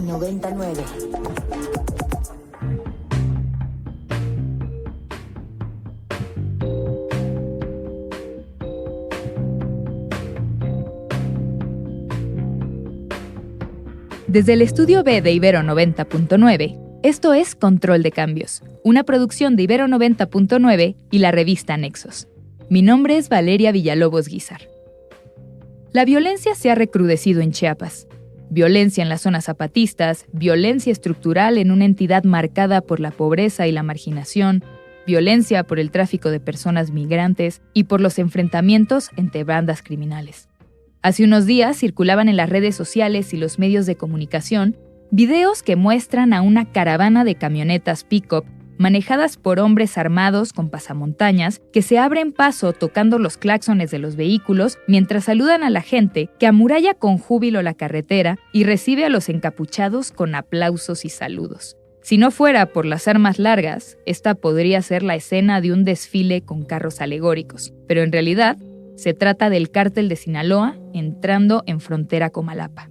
99. Desde el estudio B de Ibero 90.9, esto es Control de Cambios, una producción de Ibero 90.9 y la revista Nexos. Mi nombre es Valeria Villalobos Guizar. La violencia se ha recrudecido en Chiapas. Violencia en las zonas zapatistas, violencia estructural en una entidad marcada por la pobreza y la marginación, violencia por el tráfico de personas migrantes y por los enfrentamientos entre bandas criminales. Hace unos días circulaban en las redes sociales y los medios de comunicación videos que muestran a una caravana de camionetas pick-up manejadas por hombres armados con pasamontañas que se abren paso tocando los claxones de los vehículos mientras saludan a la gente que amuralla con júbilo la carretera y recibe a los encapuchados con aplausos y saludos. Si no fuera por las armas largas, esta podría ser la escena de un desfile con carros alegóricos, pero en realidad se trata del cártel de Sinaloa entrando en frontera Comalapa.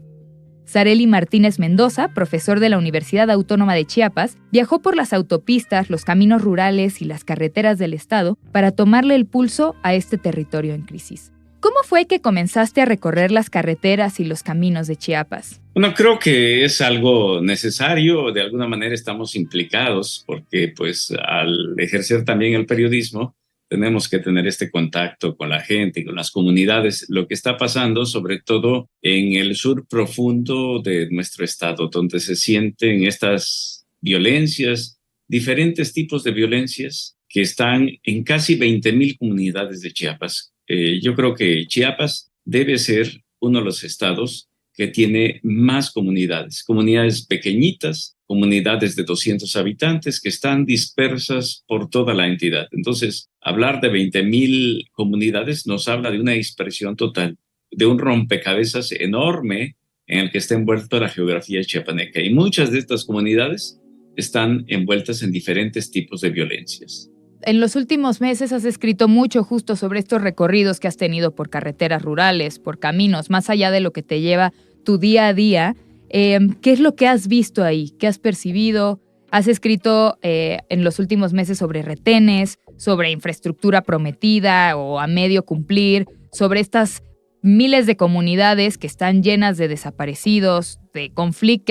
Sareli Martínez Mendoza, profesor de la Universidad Autónoma de Chiapas, viajó por las autopistas, los caminos rurales y las carreteras del estado para tomarle el pulso a este territorio en crisis. ¿Cómo fue que comenzaste a recorrer las carreteras y los caminos de Chiapas? Bueno, creo que es algo necesario, de alguna manera estamos implicados, porque pues al ejercer también el periodismo, tenemos que tener este contacto con la gente, con las comunidades, lo que está pasando sobre todo en el sur profundo de nuestro estado, donde se sienten estas violencias, diferentes tipos de violencias que están en casi 20,000 comunidades de Chiapas. Yo creo que Chiapas debe ser uno de los estados que tiene más comunidades pequeñitas, comunidades de 200 habitantes que están dispersas por toda la entidad. Entonces, hablar de 20,000 comunidades nos habla de una dispersión total, de un rompecabezas enorme en el que está envuelta la geografía chiapaneca. Y muchas de estas comunidades están envueltas en diferentes tipos de violencias. En los últimos meses has escrito mucho justo sobre estos recorridos que has tenido por carreteras rurales, por caminos, más allá de lo que te lleva tu día a día. ¿Qué es lo que has visto ahí? ¿Qué has percibido? Has escrito en los últimos meses sobre retenes, sobre infraestructura prometida o a medio cumplir, sobre estas miles de comunidades que están llenas de desaparecidos, que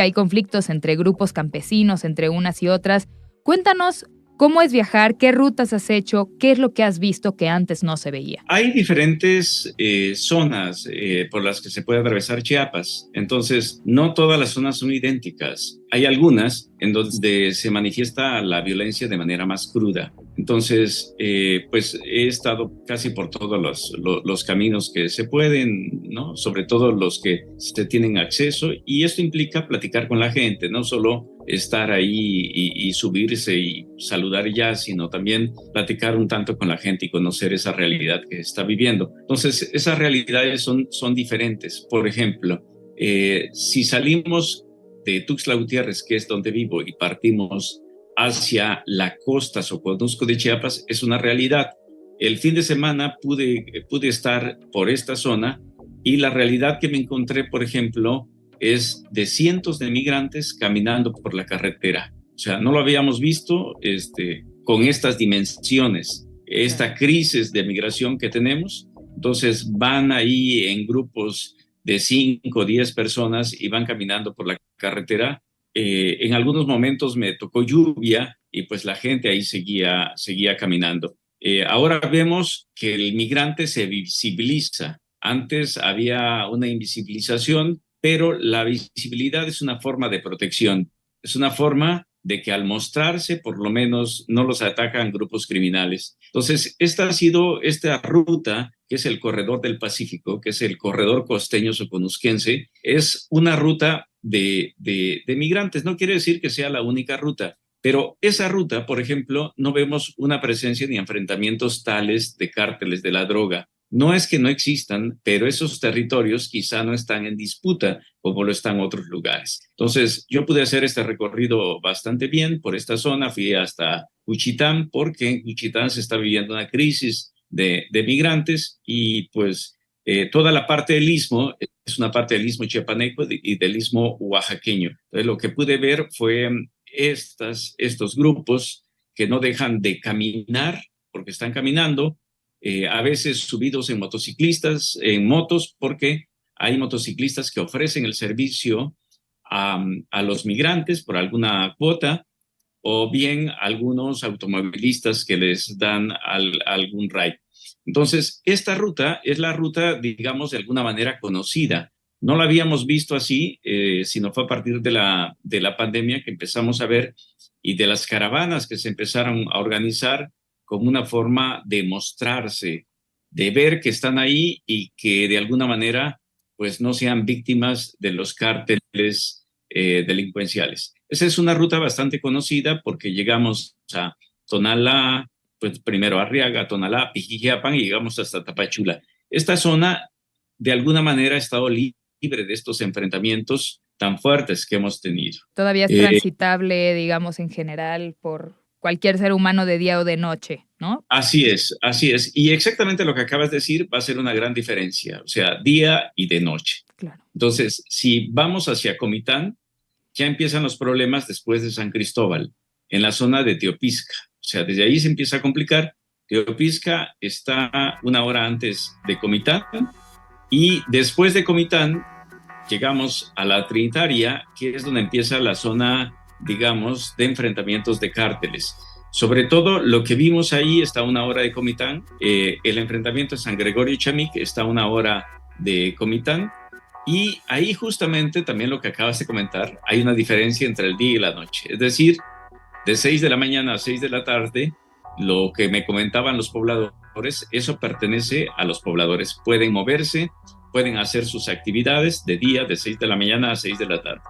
hay conflictos entre grupos campesinos, entre unas y otras. Cuéntanos cómo es viajar, qué rutas has hecho, qué es lo que has visto que antes no se veía. Hay diferentes zonas por las que se puede atravesar Chiapas. Entonces, no todas las zonas son idénticas. Hay algunas en donde se manifiesta la violencia de manera más cruda. Entonces, pues he estado casi por todos los caminos que se pueden, ¿no? Sobre todo los que se tienen acceso. Y esto implica platicar con la gente, no solo estar ahí y subirse y saludar ya, sino también platicar un tanto con la gente y conocer esa realidad que está viviendo. Entonces, esas realidades son diferentes. Por ejemplo, si salimos de Tuxtla Gutiérrez, que es donde vivo, y partimos hacia la costa Soconusco de Chiapas, es una realidad. El fin de semana pude estar por esta zona y la realidad que me encontré, por ejemplo, es de cientos de migrantes caminando por la carretera. O sea, no lo habíamos visto con estas dimensiones, esta crisis de migración que tenemos. Entonces van ahí en grupos de 5 o 10 personas y van caminando por la carretera. En algunos momentos me tocó lluvia y pues la gente ahí seguía caminando. Ahora vemos que el migrante se visibiliza. Antes había una invisibilización, pero la visibilidad es una forma de protección. Es una forma de que al mostrarse, por lo menos, no los atacan grupos criminales. Entonces, esta ha sido esta ruta, que es el Corredor del Pacífico, que es el corredor costeño soconusquense, es una ruta de migrantes. No quiere decir que sea la única ruta, pero esa ruta, por ejemplo, no vemos una presencia ni enfrentamientos tales de cárteles de la droga. No es que no existan, pero esos territorios quizá no están en disputa como lo están otros lugares. Entonces, yo pude hacer este recorrido bastante bien por esta zona. Fui hasta Juchitán, porque en Juchitán se está viviendo una crisis de migrantes y pues toda la parte del istmo es una parte del istmo chiapaneco y del istmo oaxaqueño. Entonces, lo que pude ver fue estos grupos que no dejan de caminar porque están caminando, a veces subidos en motociclistas, en motos, porque hay motociclistas que ofrecen el servicio a los migrantes por alguna cuota, o bien algunos automovilistas que les dan algún ride. Entonces, esta ruta es la ruta, digamos, de alguna manera conocida. No la habíamos visto así, sino fue a partir de la pandemia que empezamos a ver, y de las caravanas que se empezaron a organizar como una forma de mostrarse, de ver que están ahí y que de alguna manera pues no sean víctimas de los cárteles delincuenciales. Esa es una ruta bastante conocida porque llegamos a Tonalá, pues primero Arriaga, Tonalá, Pijijiapan y llegamos hasta Tapachula. Esta zona de alguna manera ha estado libre de estos enfrentamientos tan fuertes que hemos tenido. Todavía es transitable, digamos, en general, por cualquier ser humano de día o de noche, ¿no? Así es, así es. Y exactamente lo que acabas de decir va a ser una gran diferencia, o sea, día y de noche. Claro. Entonces, si vamos hacia Comitán, ya empiezan los problemas después de San Cristóbal, en la zona de Teopisca. O sea, desde ahí se empieza a complicar. Teopisca está 1 hora antes de Comitán y después de Comitán llegamos a la Trinitaria, que es donde empieza la zona, digamos, de enfrentamientos de cárteles. Sobre todo, lo que vimos ahí está a 1 hora de Comitán. El enfrentamiento de San Gregorio y Chamic está a 1 hora de Comitán. Y ahí justamente también lo que acabas de comentar, hay una diferencia entre el día y la noche. Es decir, de 6 de la mañana a 6 de la tarde, lo que me comentaban los pobladores, eso pertenece a los pobladores. Pueden moverse, pueden hacer sus actividades de día, de 6 de la mañana a 6 de la tarde.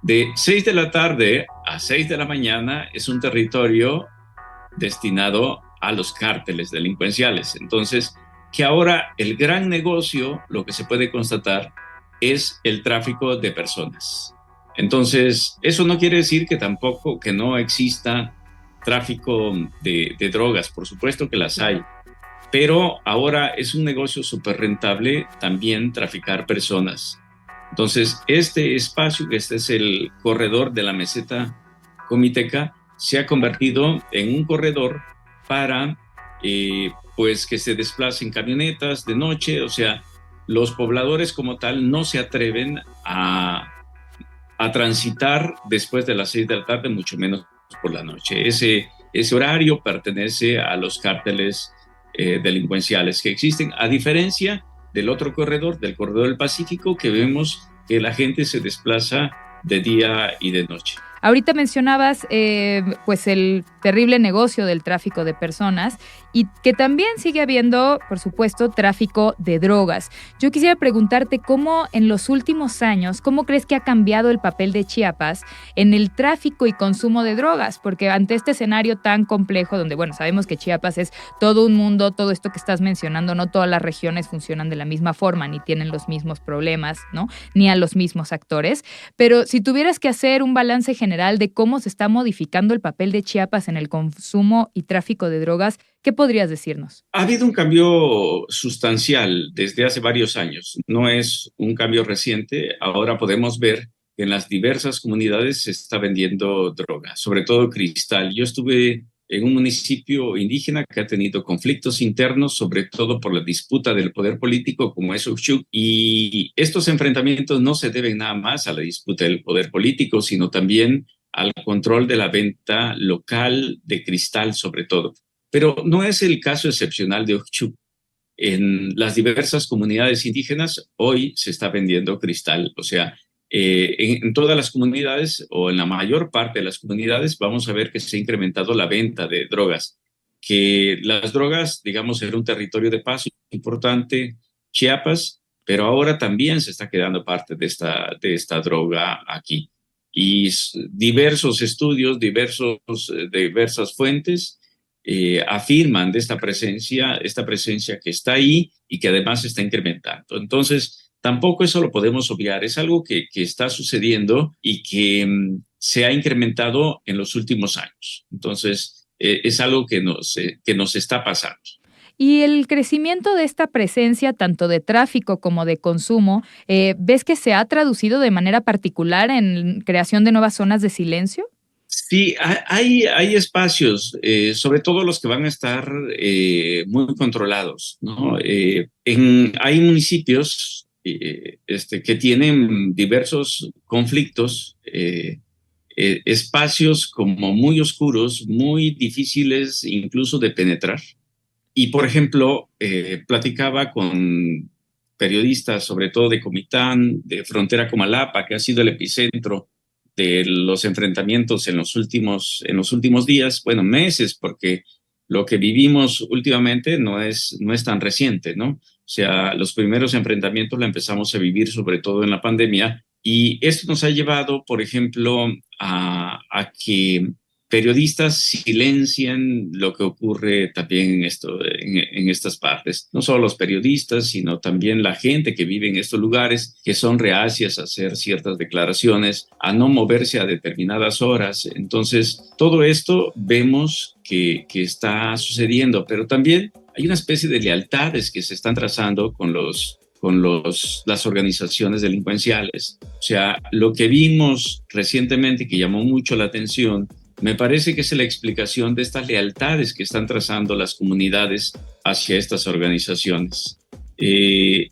De 6 de la tarde a 6 de la mañana es un territorio destinado a los cárteles delincuenciales. Entonces, que ahora el gran negocio, lo que se puede constatar, es el tráfico de personas. Entonces, eso no quiere decir que tampoco que no exista tráfico de drogas, por supuesto que las hay, pero ahora es un negocio súper rentable también traficar personas. Entonces, este espacio, que este es el corredor de la meseta comiteca, se ha convertido en un corredor para pues que se desplacen camionetas de noche. O sea, los pobladores como tal no se atreven a transitar después de las 6 de la tarde, mucho menos por la noche. Ese horario pertenece a los cárteles delincuenciales que existen, a diferencia del otro corredor, del corredor del Pacífico, que vemos que la gente se desplaza de día y de noche. Ahorita mencionabas pues el terrible negocio del tráfico de personas y que también sigue habiendo, por supuesto, tráfico de drogas. Yo quisiera preguntarte cómo en los últimos años, ¿cómo crees que ha cambiado el papel de Chiapas en el tráfico y consumo de drogas? Porque ante este escenario tan complejo, donde, bueno, sabemos que Chiapas es todo un mundo, todo esto que estás mencionando, no todas las regiones funcionan de la misma forma, ni tienen los mismos problemas, ¿no? Ni a los mismos actores. Pero si tuvieras que hacer un balance general de cómo se está modificando el papel de Chiapas en el consumo y tráfico de drogas, ¿qué podrías decirnos? Ha habido un cambio sustancial desde hace varios años. No es un cambio reciente. Ahora podemos ver que en las diversas comunidades se está vendiendo droga, sobre todo cristal. Yo estuve en un municipio indígena que ha tenido conflictos internos, sobre todo por la disputa del poder político, como es Uxchuc, y estos enfrentamientos no se deben nada más a la disputa del poder político, sino también al control de la venta local de cristal, sobre todo. Pero no es el caso excepcional de Uxchuc. En las diversas comunidades indígenas hoy se está vendiendo cristal. O sea, en todas las comunidades o en la mayor parte de las comunidades vamos a ver que se ha incrementado la venta de drogas. Que las drogas, digamos, era un territorio de paso importante, Chiapas, pero ahora también se está quedando parte de esta droga aquí. Y diversos estudios, diversas fuentes afirman de esta presencia que está ahí y que además se está incrementando. Entonces, tampoco eso lo podemos obviar. Es algo que está sucediendo y que se ha incrementado en los últimos años. Entonces, es algo que nos está pasando. Y el crecimiento de esta presencia, tanto de tráfico como de consumo, ¿ves que se ha traducido de manera particular en creación de nuevas zonas de silencio? Sí, hay espacios, sobre todo los que van a estar muy controlados, ¿no? Hay municipios que tienen diversos conflictos, espacios como muy oscuros, muy difíciles incluso de penetrar. Y, por ejemplo, platicaba con periodistas, sobre todo de Comitán, de Frontera Comalapa, que ha sido el epicentro de los enfrentamientos en los últimos días, bueno, meses, porque lo que vivimos últimamente no es tan reciente, ¿no? O sea, los primeros enfrentamientos la empezamos a vivir sobre todo en la pandemia y esto nos ha llevado, por ejemplo, a que periodistas silencian lo que ocurre también en estas partes. No solo los periodistas, sino también la gente que vive en estos lugares, que son reacias a hacer ciertas declaraciones, a no moverse a determinadas horas. Entonces, todo esto vemos que está sucediendo, pero también hay una especie de lealtades que se están trazando las organizaciones delincuenciales. O sea, lo que vimos recientemente que llamó mucho la atención me parece que es la explicación de estas lealtades que están trazando las comunidades hacia estas organizaciones.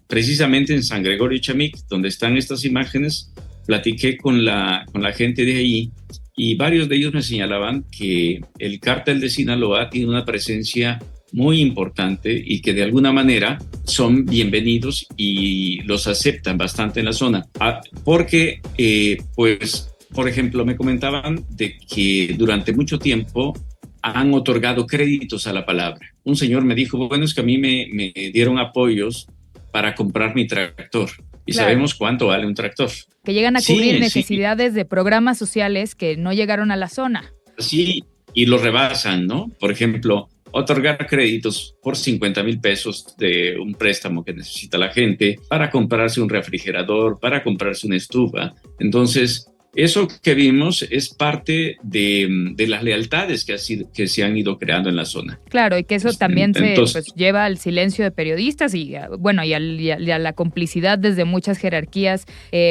Precisamente en San Gregorio Chamic, donde están estas imágenes, platiqué con la gente de ahí y varios de ellos me señalaban que el cártel de Sinaloa tiene una presencia muy importante y que de alguna manera son bienvenidos y los aceptan bastante en la zona. Porque, pues, por ejemplo, me comentaban de que durante mucho tiempo han otorgado créditos a la palabra. Un señor me dijo, bueno, es que a mí me dieron apoyos para comprar mi tractor. Y claro, sabemos cuánto vale un tractor. Que llegan a cubrir necesidades de programas sociales que no llegaron a la zona. Sí, y lo rebasan, ¿no? Por ejemplo, otorgar créditos por 50,000 pesos de un préstamo que necesita la gente para comprarse un refrigerador, para comprarse una estufa. Entonces, eso que vimos es parte de las lealtades que se han ido creando en la zona. Claro, y que eso también pues, lleva al silencio de periodistas y a la complicidad desde muchas jerarquías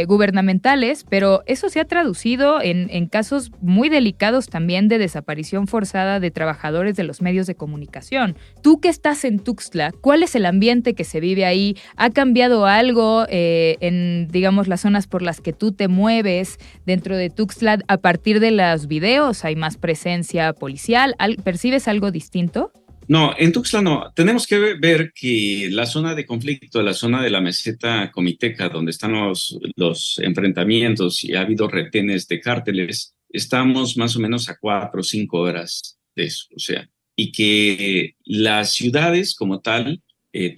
gubernamentales, pero eso se ha traducido en casos muy delicados también de desaparición forzada de trabajadores de los medios de comunicación. Tú que estás en Tuxtla, ¿cuál es el ambiente que se vive ahí? ¿Ha cambiado algo en, digamos, las zonas por las que tú te mueves dentro de Tuxtla a partir de los videos? ¿Hay más presencia policial? ¿Percibes algo distinto? No, en Tuxtla no. Tenemos que ver que la zona de conflicto, la zona de la meseta comiteca, donde están los enfrentamientos y ha habido retenes de cárteles, estamos más o menos a 4 o 5 horas de eso. O sea, y que las ciudades como tal,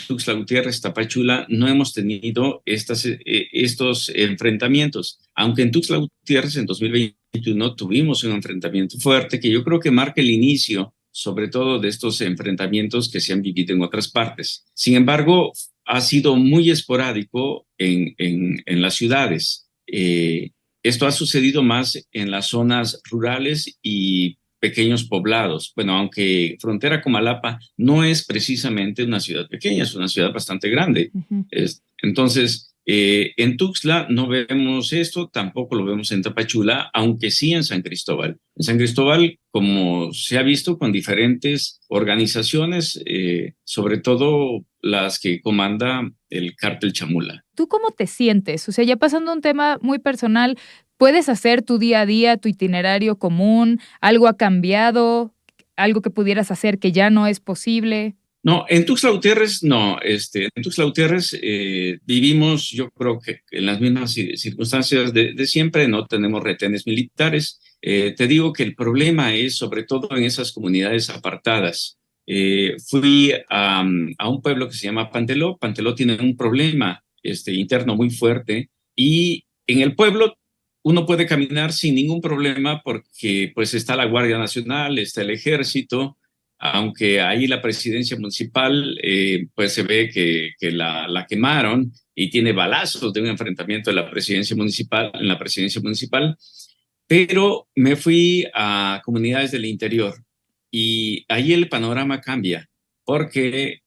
Tuxtla Gutiérrez, Tapachula, no hemos tenido estos enfrentamientos. Aunque en Tuxtla Gutiérrez en 2021 tuvimos un enfrentamiento fuerte que yo creo que marca el inicio, sobre todo de estos enfrentamientos que se han vivido en otras partes. Sin embargo, ha sido muy esporádico en las ciudades. Esto ha sucedido más en las zonas rurales y pequeños poblados. Bueno, aunque Frontera Comalapa no es precisamente una ciudad pequeña, es una ciudad bastante grande. Uh-huh. Entonces, en Tuxtla no vemos esto, tampoco lo vemos en Tapachula, aunque sí en San Cristóbal. En San Cristóbal, como se ha visto con diferentes organizaciones, sobre todo las que comanda el cártel Chamula. ¿Tú cómo te sientes? O sea, ya pasando a un tema muy personal, ¿puedes hacer tu día a día, tu itinerario común? ¿Algo ha cambiado? ¿Algo que pudieras hacer que ya no es posible? No, en Tuxtla Gutiérrez no. En Tuxtla Gutiérrez vivimos, yo creo que en las mismas circunstancias de siempre, no tenemos retenes militares. Te digo que el problema es sobre todo en esas comunidades apartadas. Fui a un pueblo que se llama Panteló. Panteló tiene un problema interno muy fuerte y en el pueblo uno puede caminar sin ningún problema porque pues está la Guardia Nacional, está el Ejército, aunque ahí la presidencia municipal pues se ve que la quemaron y tiene balazos de un enfrentamiento en la presidencia municipal, pero me fui a comunidades del interior y ahí el panorama cambia. porque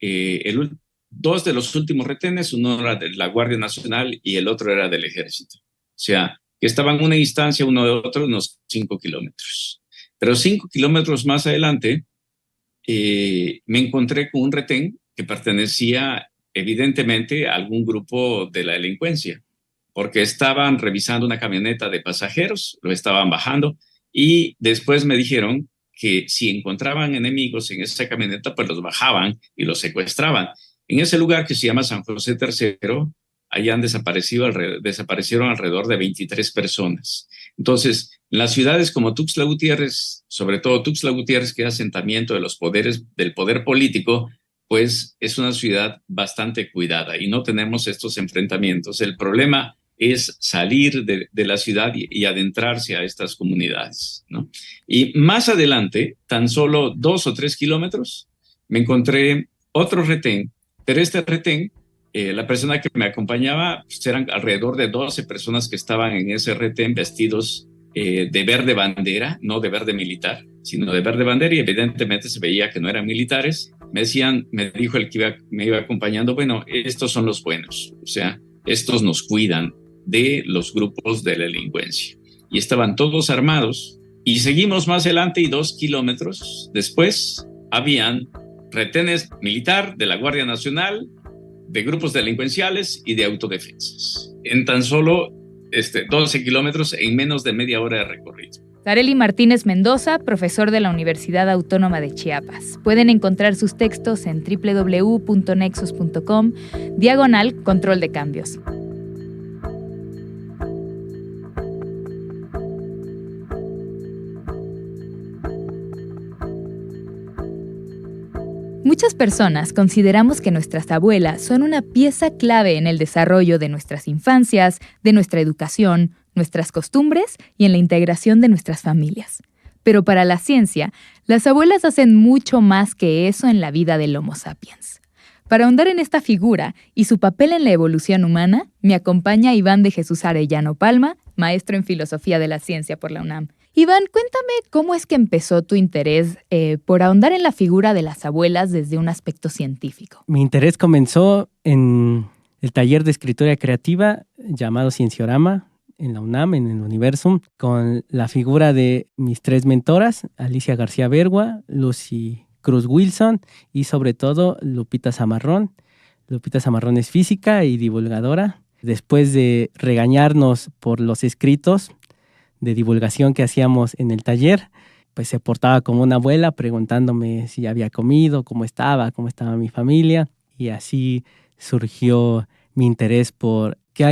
dos de los últimos retenes, uno era de la Guardia Nacional y el otro era del Ejército. O sea, que estaban a una distancia uno de otro unos 5 kilómetros. Pero 5 kilómetros más adelante me encontré con un retén que pertenecía evidentemente a algún grupo de la delincuencia, porque estaban revisando una camioneta de pasajeros, lo estaban bajando y después me dijeron que si encontraban enemigos en esa camioneta, pues los bajaban y los secuestraban. En ese lugar que se llama San José III, allá desaparecieron alrededor de 23 personas. Entonces, en las ciudades como Tuxtla Gutiérrez, sobre todo Tuxtla Gutiérrez, que es asentamiento de los poderes, del poder político, pues es una ciudad bastante cuidada y no tenemos estos enfrentamientos. El problema es salir de la ciudad y adentrarse a estas comunidades, ¿no? Y más adelante, tan solo 2 o 3 kilómetros, me encontré otro retén, pero este retén, la persona que me acompañaba, pues eran alrededor de 12 personas que estaban en ese retén vestidos de verde bandera, no de verde militar, sino de verde bandera, y evidentemente se veía que no eran militares. Me dijo el que me iba acompañando, bueno, estos son los buenos, o sea, estos nos cuidan de los grupos de la delincuencia. Y estaban todos armados, y seguimos más adelante y 2 kilómetros después habían retenes militar de la Guardia Nacional, de grupos delincuenciales y de autodefensas. En tan solo 12 kilómetros en menos de media hora de recorrido. Sarely Martínez Mendoza, profesor de la Universidad Autónoma de Chiapas. Pueden encontrar sus textos en www.nexos.com/control de cambios. Muchas personas consideramos que nuestras abuelas son una pieza clave en el desarrollo de nuestras infancias, de nuestra educación, nuestras costumbres y en la integración de nuestras familias. Pero para la ciencia, las abuelas hacen mucho más que eso en la vida del Homo sapiens. Para ahondar en esta figura y su papel en la evolución humana, me acompaña Iván de Jesús Arellano Palma, maestro en Filosofía de la Ciencia por la UNAM. Iván, cuéntame cómo es que empezó tu interés por ahondar en la figura de las abuelas desde un aspecto científico. Mi interés comenzó en el taller de escritura creativa llamado Cienciorama en la UNAM, en el Universum, con la figura de mis 3 mentoras, Alicia García Bergua, Lucy Cruz Wilson y sobre todo Lupita Zamarrón. Lupita Zamarrón es física y divulgadora. Después de regañarnos por los escritos de divulgación que hacíamos en el taller, pues se portaba como una abuela preguntándome si ya había comido, cómo estaba mi familia, y así surgió mi interés por qué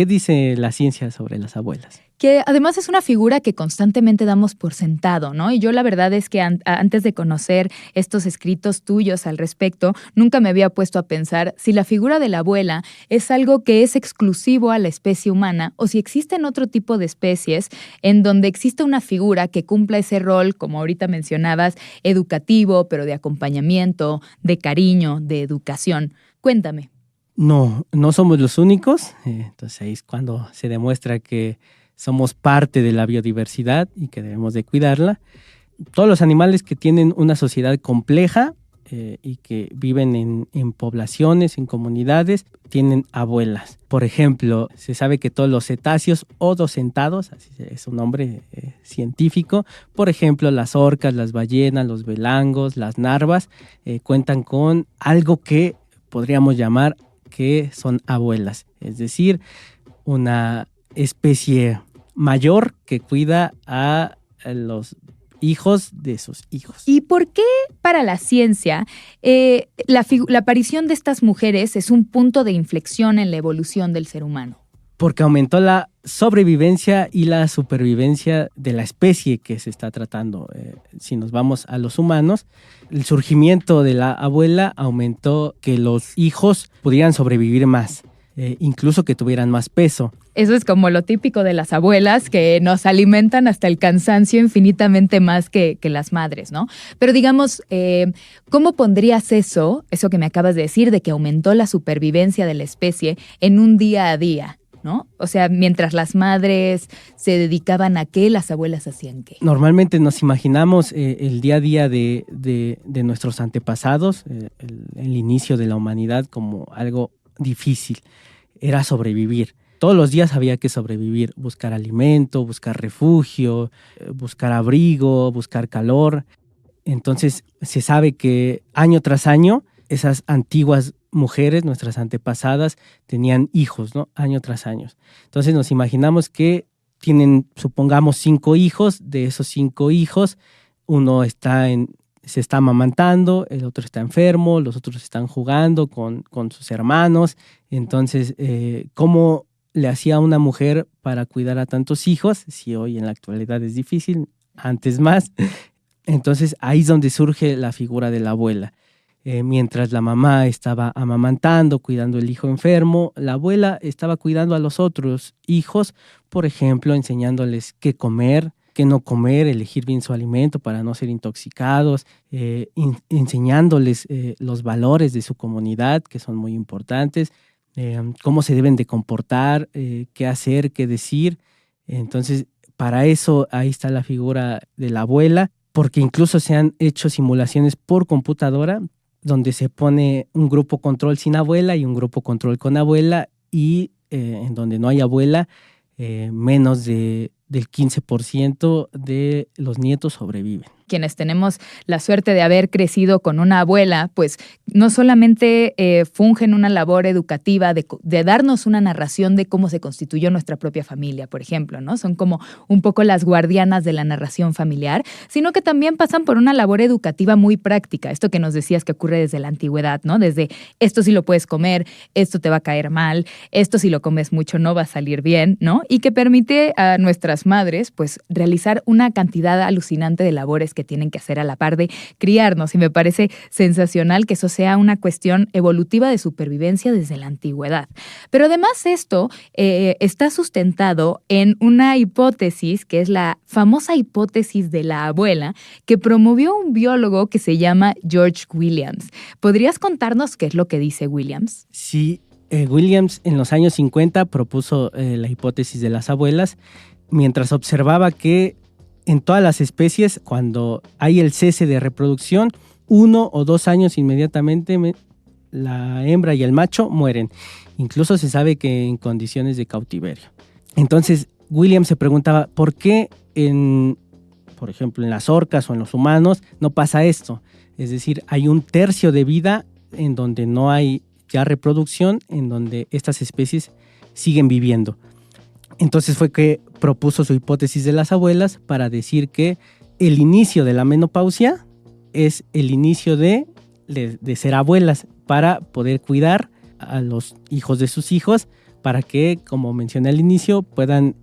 dice la ciencia sobre las abuelas. Que además es una figura que constantemente damos por sentado, ¿no? Y yo la verdad es que antes de conocer estos escritos tuyos al respecto, nunca me había puesto a pensar si la figura de la abuela es algo que es exclusivo a la especie humana o si existen otro tipo de especies en donde existe una figura que cumpla ese rol, como ahorita mencionabas, educativo, pero de acompañamiento, de cariño, de educación. Cuéntame. No somos los únicos. Entonces ahí es cuando se demuestra que somos parte de la biodiversidad y que debemos de cuidarla. Todos los animales que tienen una sociedad compleja y que viven en poblaciones, en comunidades, tienen abuelas. Por ejemplo, se sabe que todos los cetáceos odocentados, así es un nombre científico, por ejemplo, las orcas, las ballenas, los belangos, las narvas, cuentan con algo que podríamos llamar que son abuelas, es decir, una especie mayor que cuida a los hijos de sus hijos. ¿Y por qué para la ciencia la aparición de estas mujeres es un punto de inflexión en la evolución del ser humano? Porque aumentó la sobrevivencia y la supervivencia de la especie que se está tratando. Si nos vamos a los humanos, el surgimiento de la abuela aumentó que los hijos pudieran sobrevivir más, incluso que tuvieran más peso. Eso es como lo típico de las abuelas, que nos alimentan hasta el cansancio infinitamente más que las madres, ¿no? Pero digamos, ¿cómo pondrías eso que me acabas de decir, de que aumentó la supervivencia de la especie en un día a día? ¿no? O sea, mientras las madres se dedicaban a qué, las abuelas hacían qué. Normalmente nos imaginamos el día a día de nuestros antepasados, el inicio de la humanidad como algo difícil. Era sobrevivir. Todos los días había que sobrevivir, buscar alimento, buscar refugio, buscar abrigo, buscar calor. Entonces se sabe que año tras año esas antiguas mujeres, nuestras antepasadas, tenían hijos, ¿no? Año tras año. Entonces nos imaginamos que tienen, supongamos, 5 hijos. De esos 5 hijos, uno se está amamantando, el otro está enfermo, los otros están jugando con sus hermanos. Entonces, ¿cómo le hacía una mujer para cuidar a tantos hijos? Si hoy en la actualidad es difícil, antes más. Entonces ahí es donde surge la figura de la abuela. Mientras la mamá estaba amamantando, cuidando el hijo enfermo, la abuela estaba cuidando a los otros hijos, por ejemplo, enseñándoles qué comer, qué no comer, elegir bien su alimento para no ser intoxicados, enseñándoles los valores de su comunidad, que son muy importantes, cómo se deben de comportar, qué hacer, qué decir. Entonces, para eso ahí está la figura de la abuela, porque incluso se han hecho simulaciones por computadora donde se pone un grupo control sin abuela y un grupo control con abuela, y en donde no hay abuela, menos del 15% de los nietos sobreviven. Quienes tenemos la suerte de haber crecido con una abuela, pues no solamente fungen una labor educativa de darnos una narración de cómo se constituyó nuestra propia familia, por ejemplo, ¿no? Son como un poco las guardianas de la narración familiar, sino que también pasan por una labor educativa muy práctica. Esto que nos decías que ocurre desde la antigüedad, ¿no? Desde esto sí lo puedes comer, esto te va a caer mal, esto si lo comes mucho no va a salir bien, ¿no? Y que permite a nuestras madres, pues, realizar una cantidad alucinante de labores que tienen que hacer a la par de criarnos, y me parece sensacional que eso sea una cuestión evolutiva de supervivencia desde la antigüedad. Pero además esto está sustentado en una hipótesis que es la famosa hipótesis de la abuela que promovió un biólogo que se llama George Williams. ¿Podrías contarnos qué es lo que dice Williams? Sí, Williams en los años 50 propuso la hipótesis de las abuelas mientras observaba que en todas las especies, cuando hay el cese de reproducción, 1 o 2 años inmediatamente la hembra y el macho mueren. Incluso se sabe que en condiciones de cautiverio. Entonces, Williams se preguntaba por qué, por ejemplo, en las orcas o en los humanos no pasa esto. Es decir, hay 1/3 de vida en donde no hay ya reproducción, en donde estas especies siguen viviendo. Entonces fue que propuso su hipótesis de las abuelas para decir que el inicio de la menopausia es el inicio de ser abuelas para poder cuidar a los hijos de sus hijos, para que, como mencioné al inicio, puedan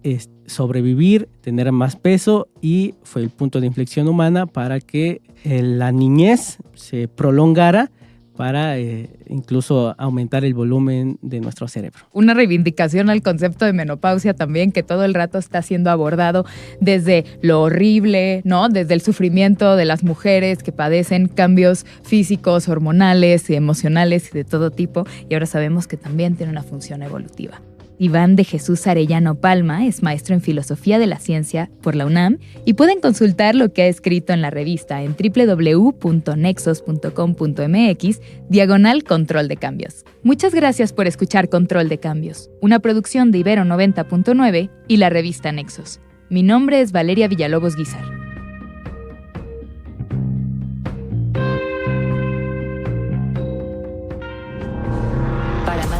sobrevivir, tener más peso, y fue el punto de inflexión humana para que la niñez se prolongara, para incluso aumentar el volumen de nuestro cerebro. Una reivindicación al concepto de menopausia también, que todo el rato está siendo abordado desde lo horrible, ¿no? Desde el sufrimiento de las mujeres que padecen cambios físicos, hormonales y emocionales y de todo tipo, y ahora sabemos que también tiene una función evolutiva. Iván de Jesús Arellano Palma es maestro en Filosofía de la Ciencia por la UNAM y pueden consultar lo que ha escrito en la revista en www.nexos.com.mx/Control de Cambios. Muchas gracias por escuchar Control de Cambios, una producción de Ibero 90.9 y la revista Nexos. Mi nombre es Valeria Villalobos Guizar.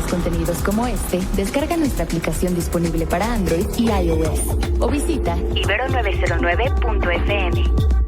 Contenidos como este, descarga nuestra aplicación disponible para Android y iOS o visita ibero909.fm.